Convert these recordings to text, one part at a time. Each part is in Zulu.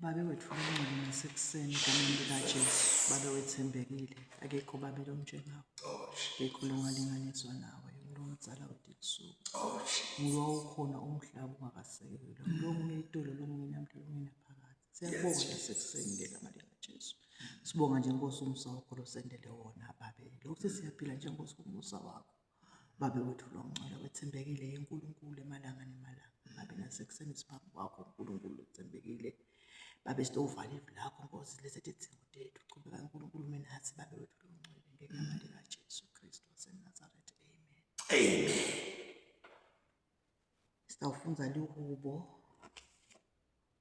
Babe wethu lomncane nasekuseni egameni likaJesu, babe wethembekile, akekho babelo njengawe, akekho longalinganiswa nawe, ngulo mdzala uDiksuku, ngulo wawukhona umhlaba ungakasekelwa, ngulo omunye itolo, lo munye namhla, lo munye naphakade. Siyabonga nasekuseni ngegama likaJesu. Sibonga nje Nkosi umusa wakho losendele wona babe. Lokhu siyaphila nje Nkosi umusa wakho. Babe wethu lomncane wethembekile uNkulunkulu emalanga nemalanga. Babe nasekuseni siphambi kwakho uNkulunkulu uthembekile. Babe sitovala ivu lakho Nkosi lesethe idzingo tethu. Qhubeka uNkulunkulu menathi babe wethu lomncane ngegama likaJesu Kristu waseNazaretha. Amen. Amen. Sitawufunza lihubo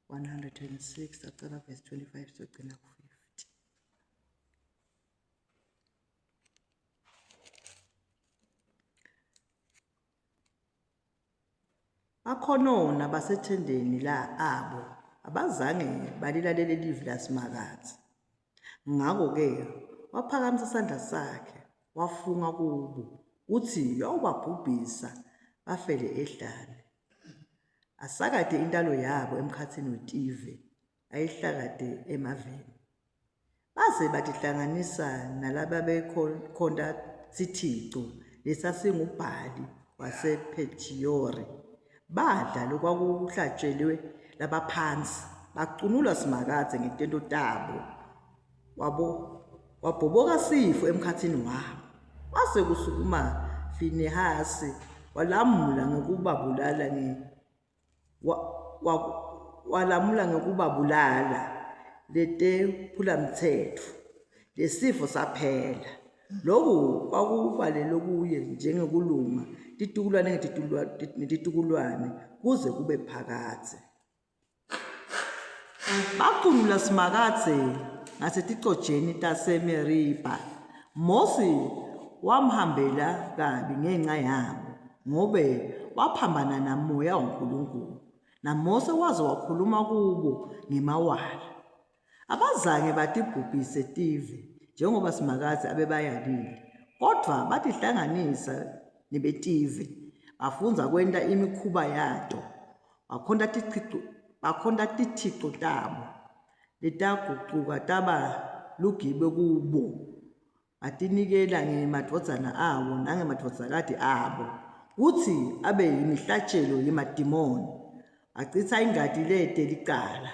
106 sacala verse 25 sogcina ku 50. Bakhonona basethendeni la abo abazange balilalele livi lasimakazi. Ngakho-ke waphakamisa isandla sakhe wafunga kubo uthi uyawubabhubhisa bafele ehlane. Asakade intalo yabo emkhathini wetive ayihlakade emaveni. Baze batihlanganisa nalaba bekhonda sithixo lesasingubhali wasePhetiyori. Badla lokwakuhlatshelwe labaphansi bacunula simakazi ngetento tabo. Wabhoboka sifo emkhathini wabo. Wase kusukuma Finehasi walamula ngekubabulala letephulamthetho. Lesifo saphela. Lokhu kwakubalelwe kuye njengekulunga titukulwane netitukulwane kuze kube phakade. Bacunula simakazi ngaseticojeni taseMeriba. Mose wamhambela kabi ngenxa yabo ngobe waphambana namoya waNkulunkulu. NaMose waze wakhuluma kubo ngemawala. Abazange batibhubhise tive njengoba simakazi abebayalile, kodwa batihlanganisa nebetive bafunza kwenta imikhuba yato. Bakhonda tithixo tabo letagucuka taba lugibe kubo. Batinikela ngemadvodzana abo nangemadvodzakati abo kuthi abe yimihlatshelo yemadimoni. Bachitha ingadi lete licala,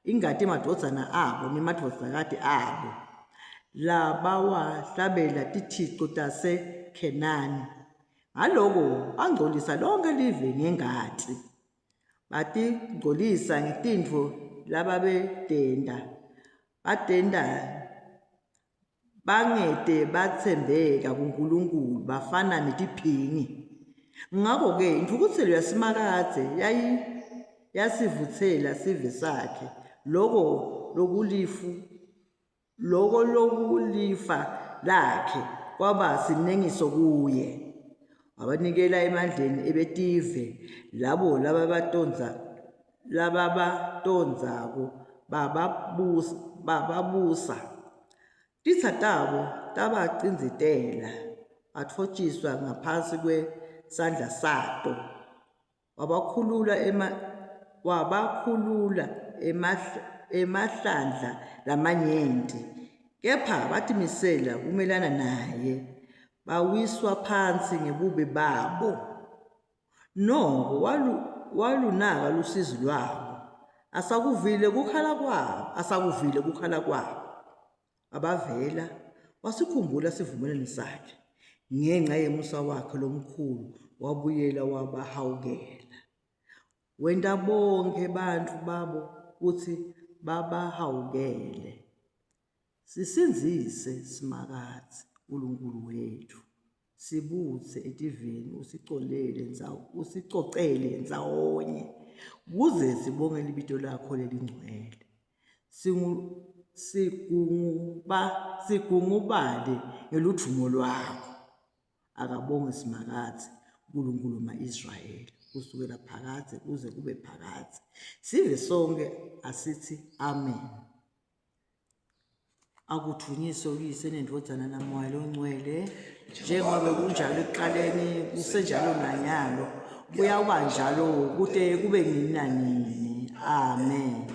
ingadi emadvodzana abo nemadvodzakati abo. Labawahlabela tithixo taseKhenani. Ngaloko bangcolisa lonke live ngengati. Batingcolisa ngetintfo lababedenda. Badenda bangete batsembeka kuNkulunkulu bafana netiphingi. Ngakho-ke imvukutselo yasimakazi yasivuthela sive sakhe. Loko lokulifa lakhe kwaba sinengiso kuye. Wabanikela emandleni ebetive labo lababatondzako bababusa. Titsa tabo tabacinzitela bathotshiswa ngaphansi kwesandla sato. Wabakhulula emahlandla lamanyenti. Kepha batimisela kumelana naye. Bawiswa phansi ngebubi babo. Noko walunaka lusizi lwabo. Asakuvile kukhala kwabo. Abavela wasikhumbula sivumelane sakhe. Ngenxa yemusa wakhe lomkhulu wabuyela wabahawukela. Wenta bonke bantu babo kuthi babahawukele. Sisinzise simakazi uNkulunkulu wethu. Sibutse etiveni usicocele ndzawonye kuze sibonge libito lakho lelingcwele. Sigungubale ngeludumo lwakho. Akabonge simakazi uNkulunkulu ma-Israyeli kusukela phakade kuze kube phakade. Sive sonke asithi amen. Akuthunyiswe uyise nendvodzana namoya longcwele njengoba kunjalo ekuqaleni kusenjalo nanyalo kuyawuba njalo kude kube nini nanini. Amen.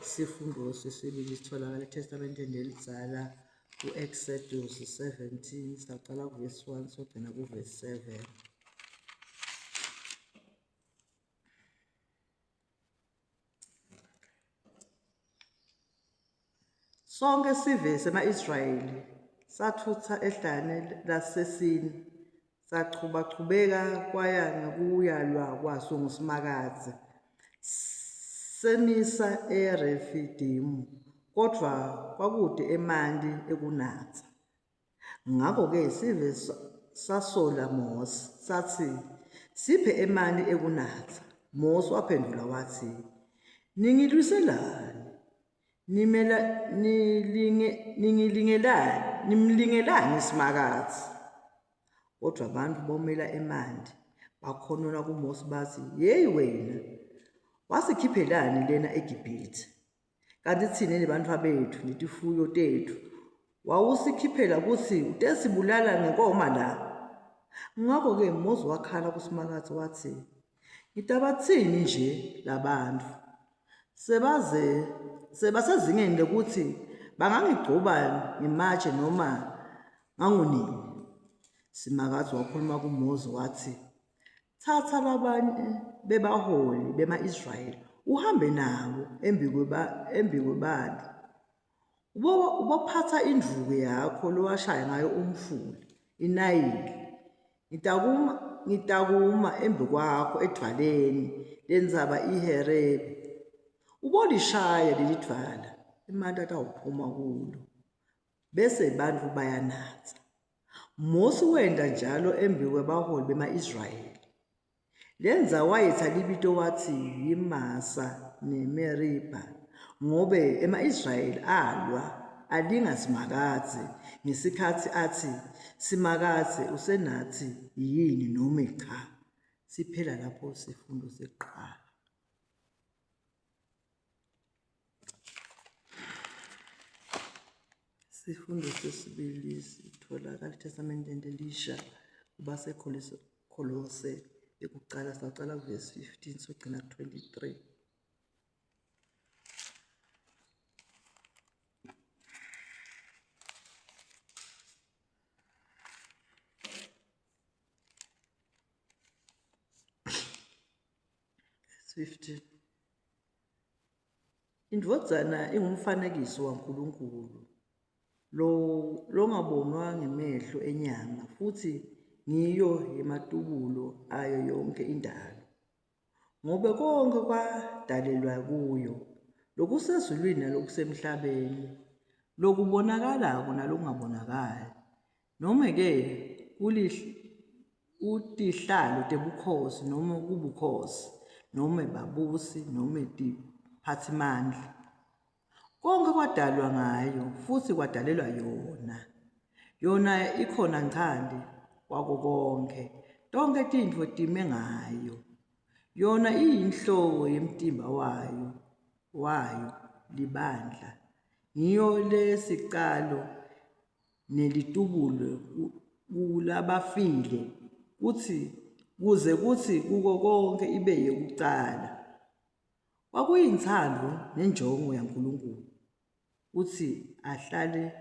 Isifundo sesibili sitholakala eTestamenteni Elidzala ku-Exodus 17 saqala kuvesi 1 sogcina kuvesi 7. Sonke sive sema-Israyeli sathutha ehlane laseSini sachubachubeka kwaya ngokuyalwa kwaso nguSimakadze semisa eRefidimu, kodwa kwakude eManti ekunatha. Ngakho-ke sive sasola Mose sathi, "Siphe eManti ekunatha." Mose waphendula wathi, "Ningilwiselani? Nimlingelani iSimakadze?" Kodwa abantu bomela eManti bakhonona kuMose bathi, "Yeyi wena, wasikhiphelani lena eGibhithe? Kanti thina nebantwabethu netifuyo tethu wawusikhiphela kuthi utesibulala ngenkoma la?" Ngakho-ke Mose wakhala kuSimakadze wathi, "Ngitabathini nje labantu? Sebasezingeni lokuthi bangangigcoba ngematshe noma ngangunini." Simakadze wakhuluma kuMose wathi, "Thatha labanye bebaholi bema-Israyeli uhambe nabo embi kwebantu. Ubophatha induku yakho lowashaya ngayo umfula, iNayili. Ngitakuma embi kwakho edwaleni lenzaba iHerebi. Ubolishaya leli dwala, emanti atawuphuma kulo, bese bantfu bayanatha." Mose wenda njalo embi kwebaholi bema-Israyeli. Lenza wayetha libito wathi yiMasa neMeribha, ngobe ema-Israyeli alwa alinga Simakadze ngesikhathi athi, "Simakadze usenathi yini noma cha." Siphela lapho isifundo sekuqala. Isifundo sesibili sitholakala eTestamenteni Elisha kubaseKolose ekuqala saqala kuvesi 15 sogcina 23. Indvodzana ingumfanekiso waNkulunkulu longabonwa ngemehlo enyama, futhi ngiyo yematubulo ayo yonke indalo. Ngobe konke kwadalelwa kuyo, lokusezulwini nalokusemhlabeni, lokubonakalayo nalokungabonakali, noma-ke kutihlalo tebukhosi noma kubukhosi, noma babusi noma tiphathimandla. Konke kwadalwa ngayo futhi kwadalelwa yona. Yona ikhona ngcandi kwako konke. Tonke tintfo time ngayo. Yona iyinhloko yemtimba wayo libandla. Ngiyo lesicalo nelitubulo kulabafile kuze kuthi kuko konke ibe yekucala. Kwakuyintsandvo nenjongo yaNkulunkulu uthi ahlale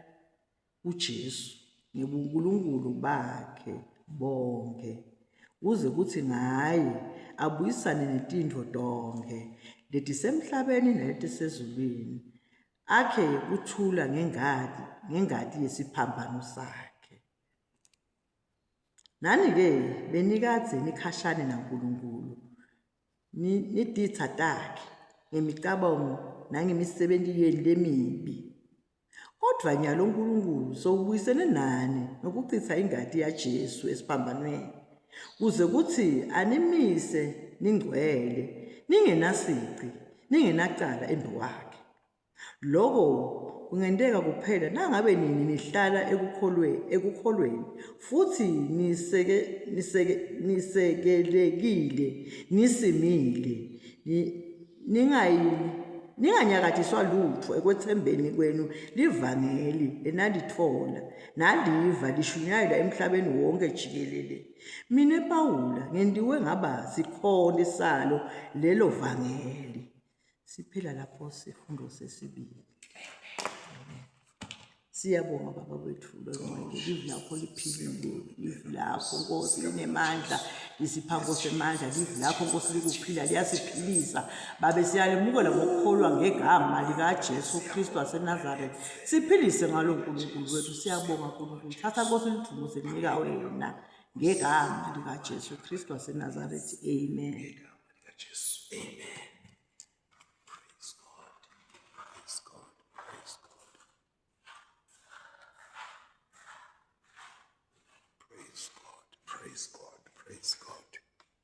uJesu ngebuNkulunkulu bakhe bonke, kuze kuthi ngaye abuyisane netintfo tonke letisemhlabeni naletisezulwini, akhe kuthula ngengati yesiphambano sakhe. Nani-ke benikadze nikhashane naNkulunkulu, nititsa takhe ngemicabango nangemisebenti yenu lemibi. Kodvwa nyalo uNkulunkulu sowubuyisene nani ngokuchitsa ingati yaJesu esiphambanweni, kuze kuthi animise ningcwele, ningenasici, ningenacala embi kwakhe. Loko kungenteka kuphela nangabe nini nihlala ekukholweni futhi nisekelekile, nisimile, ninganyakatiswa lutho ekwethembeni kwenu livangeli enalitfola naliva lishunyayelwa emhlabeni wonke jikelele. Mina Pawula ngentiwe ngaba sikholi salo lelo vangeli. Siphela lapho sifundo sesibili. Siyabonga baba wethu longcwele, live lakho liphilile, live lakho Nkosi linemandla, lisiphango semandla, live lakho Nkosi likuphila liyasiphilisa. Babe siyalimukela ngokukholwa ngegama likaJesu Kristu waseNazaretha, siphilise ngalo Nkulunkulu wethu. Siyabonga Nkulunkulu, thatha Nkosi lithukuze linika wena ngegama likaJesu Kristu waseNazaretha. Amen. Amen.